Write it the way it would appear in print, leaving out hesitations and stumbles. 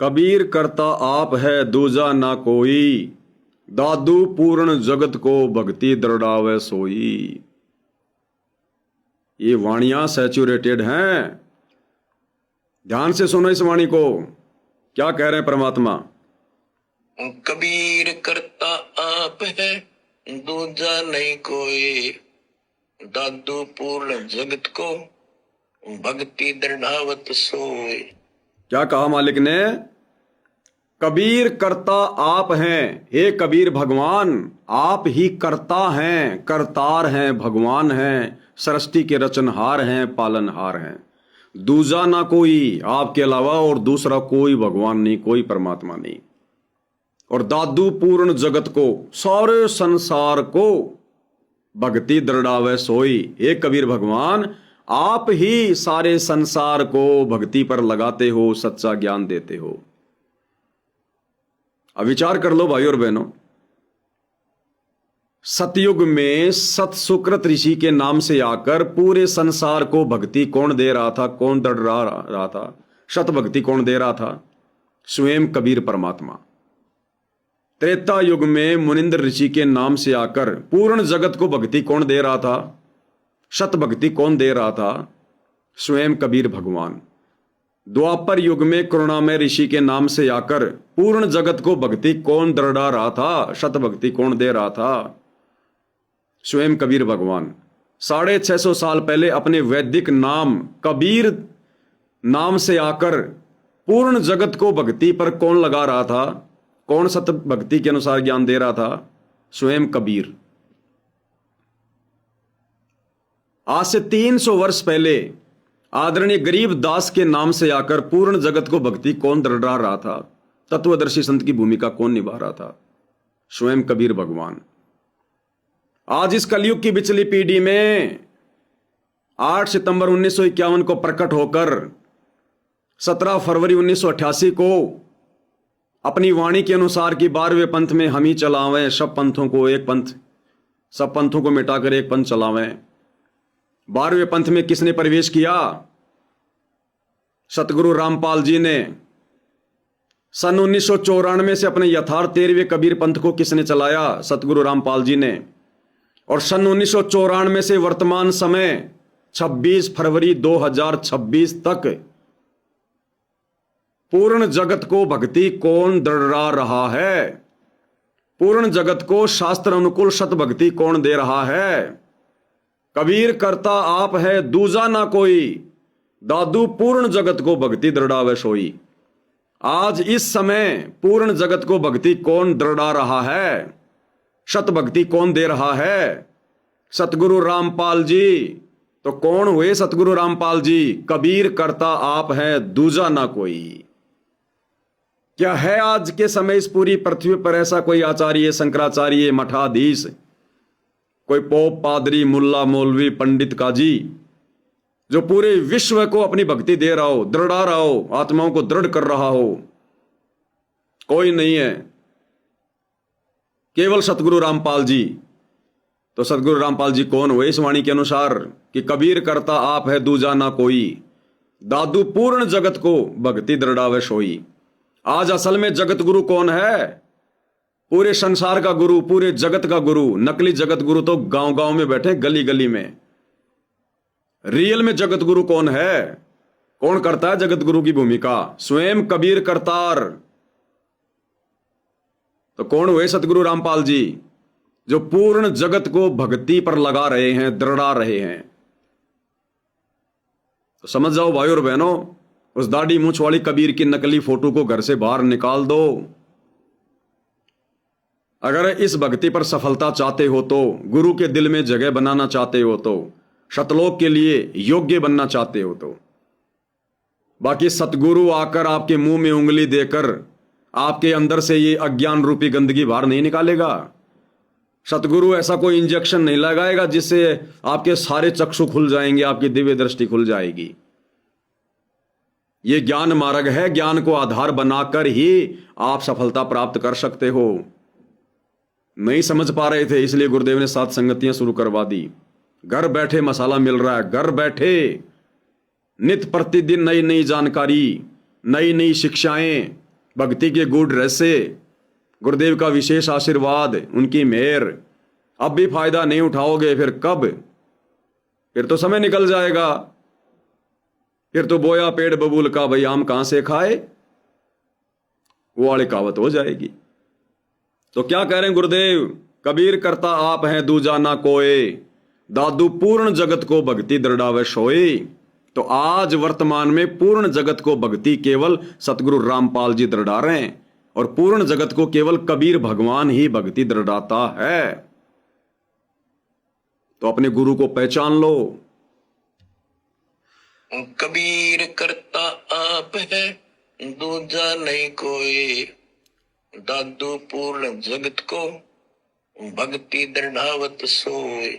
कबीर करता आप है दूजा ना कोई, दादू पूर्ण जगत को भक्ति दृढ़ावे सोई। ये वाणियां सैचुरेटेड हैं। ध्यान से सुनो इस वाणी को। क्या कह रहे हैं परमात्मा? कबीर करता आप है दूजा नहीं कोई, दादू पूर्ण जगत को भक्ति दृढ़ावत सोए। क्या कहा मालिक ने? कबीर करता आप हैं। हे कबीर भगवान, आप ही करता हैं, करतार हैं, भगवान हैं, सृष्टि के रचनहार हैं, पालनहार हैं। दूजा ना कोई, आपके अलावा और दूसरा कोई भगवान नहीं, कोई परमात्मा नहीं। और दादू पूर्ण जगत को, सारे संसार को भक्ति दृढ़ावे सोई। हे कबीर भगवान, आप ही सारे संसार को भक्ति पर लगाते हो, सच्चा ज्ञान देते हो। अब विचार कर लो भाई और बहनों, सतयुग में सत सुकृत ऋषि के नाम से आकर पूरे संसार को भक्ति कौन दे रहा था, कौन दृढ़ा रहा था? शत भक्ति कौन दे रहा था? स्वयं कबीर परमात्मा। त्रेता युग में मुनिंद्र ऋषि के नाम से आकर पूर्ण जगत को भक्ति कौन दे रहा था? शत भक्ति कौन दे रहा था? स्वयं कबीर भगवान। द्वापर युग में करुणामय ऋषि के नाम से आकर पूर्ण जगत को भक्ति कौन दृढ़ा रहा था? शत भक्ति कौन दे रहा था? स्वयं कबीर भगवान। 650 साल पहले अपने वैदिक नाम कबीर नाम से आकर पूर्ण जगत को भक्ति पर कौन लगा रहा था? कौन सत भक्ति के अनुसार ज्ञान दे रहा था? स्वयं कबीर। आज से 300 वर्ष पहले आदरणीय गरीब दास के नाम से आकर पूर्ण जगत को भक्ति कौन दृढ़ा रहा था? तत्वदर्शी संत की भूमिका कौन निभा रहा था? स्वयं कबीर भगवान। आज इस कलयुग की बिचली पीढ़ी में 8 सितंबर 1951 को प्रकट होकर 17 फरवरी 1988 को अपनी वाणी के अनुसार कि 12वें पंथ में हम ही चलावें, सब पंथों को एक पंथ, सब पंथों को मिटाकर एक पंथ चलावें। 12वें पंथ में किसने प्रवेश किया? सतगुरु रामपाल जी ने। सन 1994 से अपने यथार्थ 13वें कबीर पंथ को किसने चलाया? सतगुरु रामपाल जी ने। और सन 1994 से वर्तमान समय 26 फरवरी 2026 तक पूर्ण जगत को भक्ति कौन दृढ़ा रहा है? पूर्ण जगत को शास्त्र अनुकूल शत भक्ति कौन दे रहा है? कबीर करता आप है दूजा ना कोई, दादू पूर्ण जगत को भक्ति दृढ़ावे सोई। आज इस समय पूर्ण जगत को भक्ति कौन दृढ़ा रहा है? शत भक्ति कौन दे रहा है? सतगुरु रामपाल जी। तो कौन हुए सतगुरु रामपाल जी? कबीर करता आप है दूजा ना कोई। क्या है आज के समय इस पूरी पृथ्वी पर ऐसा कोई आचार्य, शंकराचार्य, मठाधीश, कोई पोप, पादरी, मुल्ला, मौलवी, पंडित, काजी जो पूरे विश्व को अपनी भक्ति दे रहा हो, दृढ़ा रहा हो, आत्माओं को दृढ़ कर रहा हो? कोई नहीं है, केवल सतगुरु रामपाल जी। तो सतगुरु रामपाल जी कौन हुए इस वाणी के अनुसार कि कबीर करता आप है दूजा ना कोई, दादू पूर्ण जगत को भक्ति दृढ़ावे सोई। आज असल में जगत गुरु कौन है? पूरे संसार का गुरु, पूरे जगत का गुरु। नकली जगत गुरु तो गांव गांव में बैठे, गली गली में। रियल में जगत गुरु कौन है? कौन करता है जगत गुरु की भूमिका? स्वयं कबीर करतार। तो कौन हुए सतगुरु रामपाल जी जो पूर्ण जगत को भक्ति पर लगा रहे हैं, दृढ़ा रहे हैं? तो समझ जाओ भाई और बहनों, उस दाढ़ी मूंछ वाली कबीर की नकली फोटो को घर से बाहर निकाल दो। अगर इस भक्ति पर सफलता चाहते हो तो, गुरु के दिल में जगह बनाना चाहते हो तो, शतलोक के लिए योग्य बनना चाहते हो तो, बाकी सतगुरु आकर आपके मुंह में उंगली देकर आपके अंदर से ये अज्ञान रूपी गंदगी बाहर नहीं निकालेगा। सतगुरु ऐसा कोई इंजेक्शन नहीं लगाएगा जिससे आपके सारे चक्षु खुल जाएंगे, आपकी दिव्य दृष्टि खुल जाएगी। ये ज्ञान मार्ग है, ज्ञान को आधार बनाकर ही आप सफलता प्राप्त कर सकते हो। नहीं समझ पा रहे थे, इसलिए गुरुदेव ने 7 संगतियां शुरू करवा दी। घर बैठे मसाला मिल रहा है, घर बैठे नित प्रतिदिन नई नई जानकारी, नई नई शिक्षाएं, भक्ति के गूढ़ रहस्य, गुरुदेव का विशेष आशीर्वाद, उनकी मेहर। अब भी फायदा नहीं उठाओगे फिर कब? फिर तो समय निकल जाएगा, फिर तो बोया पेड़ बबूल का भाई आम कहां से खाए, वो वाली कहावत हो जाएगी। तो क्या कह रहे हैं गुरुदेव? कबीर करता आप हैं दूजा ना कोई, दादू पूर्ण जगत को भक्ति दृढ़ावे सोई। तो आज वर्तमान में पूर्ण जगत को भक्ति केवल सतगुरु रामपाल जी दृढ़ा रहे हैं, और पूर्ण जगत को केवल कबीर भगवान ही भक्ति दृढ़ाता है। तो अपने गुरु को पहचान लो। कबीर करता आप है दूजा नहीं कोई, दादू पूर्ण जगत को भक्ति दृढ़ावत सोई।